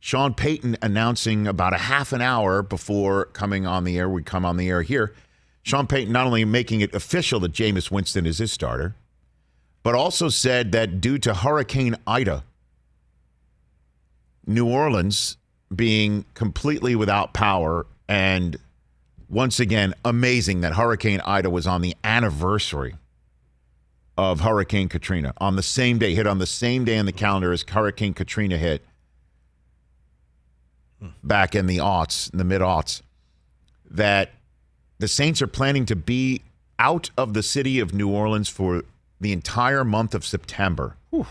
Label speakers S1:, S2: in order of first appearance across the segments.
S1: Sean Payton announcing about a half an hour before coming on the air. We come on the air here. Sean Payton not only making it official that Jameis Winston is his starter, but also said that due to Hurricane Ida, New Orleans being completely without power, and once again, amazing that Hurricane Ida was on the anniversary of Hurricane Katrina, on the same day, hit on the same day in the calendar as Hurricane Katrina hit back in the aughts, in the mid-aughts, that the Saints are planning to be out of the city of New Orleans for the entire month of September. Whew.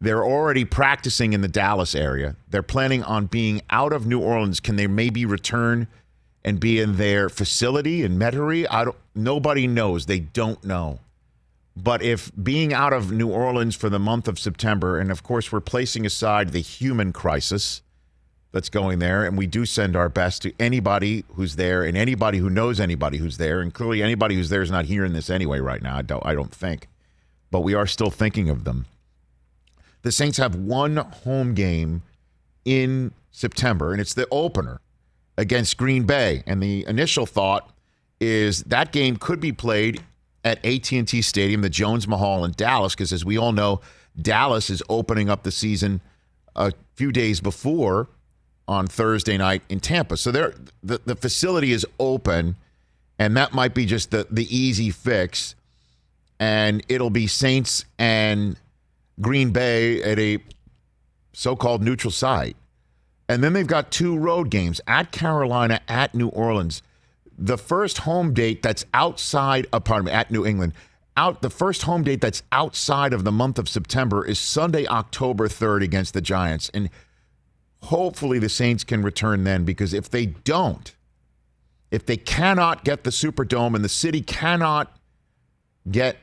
S1: They're already practicing in the Dallas area. They're planning on being out of New Orleans. Can they maybe return and be in their facility in Metairie? Nobody knows. They don't know. But if being out of New Orleans for the month of September, and of course we're placing aside the human crisis that's going there, and we do send our best to anybody who's there and anybody who knows anybody who's there, and clearly anybody who's there is not hearing this anyway right now, I don't think. But we are still thinking of them. The Saints have one home game in September, and it's the opener against Green Bay. And the initial thought is that game could be played at AT&T Stadium, the Jones Mahal in Dallas, because as we all know, Dallas is opening up the season a few days before on Thursday night in Tampa. So the facility is open, and that might be just the easy fix. And it'll be Saints and Green Bay at a so-called neutral site. And then they've got two road games at Carolina, at New Orleans. The first home date that's outside, at New England. The first home date that's outside of the month of September is Sunday, October 3rd against the Giants. And hopefully the Saints can return then, because if they don't, if they cannot get the Superdome and the city cannot get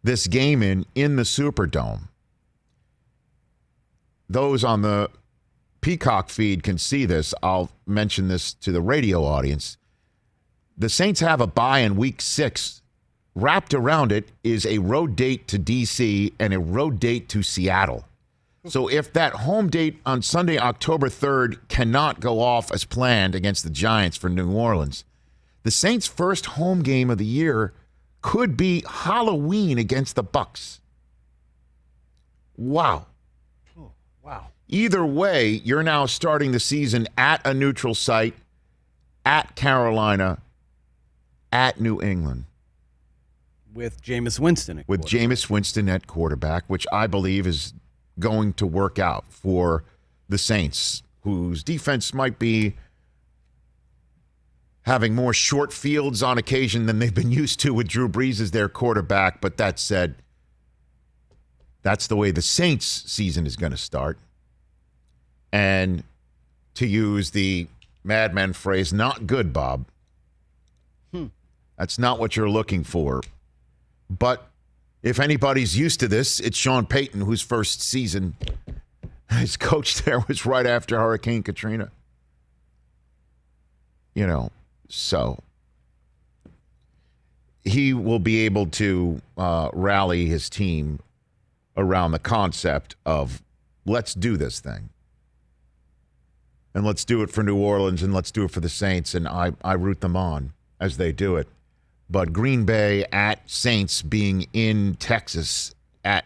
S1: this game in the Superdome, those on the Peacock feed can see this. I'll mention this to the radio audience. The Saints have a bye in week 6. Wrapped around it is a road date to D.C. and a road date to Seattle. So if that home date on Sunday, October 3rd cannot go off as planned against the Giants for New Orleans, the Saints' first home game of the year could be Halloween against the Bucs. Wow.
S2: Oh, wow.
S1: Either way, you're now starting the season at a neutral site, at Carolina, at New England.
S2: With Jameis Winston
S1: With Jameis Winston at quarterback, which I believe is going to work out for the Saints, whose defense might be having more short fields on occasion than they've been used to with Drew Brees as their quarterback. But that said, that's the way the Saints season is going to start. And to use the Mad Men phrase, not good, Bob. That's not what you're looking for. But if anybody's used to this, it's Sean Payton, whose first season as coach there was right after Hurricane Katrina. So he will be able to rally his team around the concept of let's do this thing. And let's do it for New Orleans, and let's do it for the Saints, and I root them on as they do it. But Green Bay at Saints being in Texas at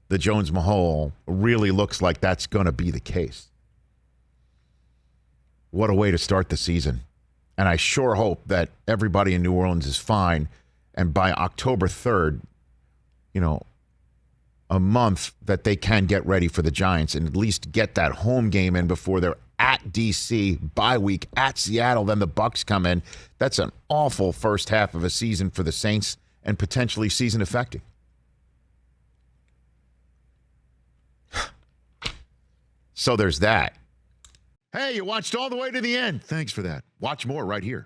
S1: the Jones Mahal really looks like that's going to be the case. What a way to start the season. And I sure hope that everybody in New Orleans is fine. And by October 3rd, a month that they can get ready for the Giants and at least get that home game in before they're at D.C., bye week at Seattle, then the Bucs come in. That's an awful first half of a season for the Saints and potentially season affecting. So there's that. Hey, you watched all the way to the end. Thanks for that. Watch more right here.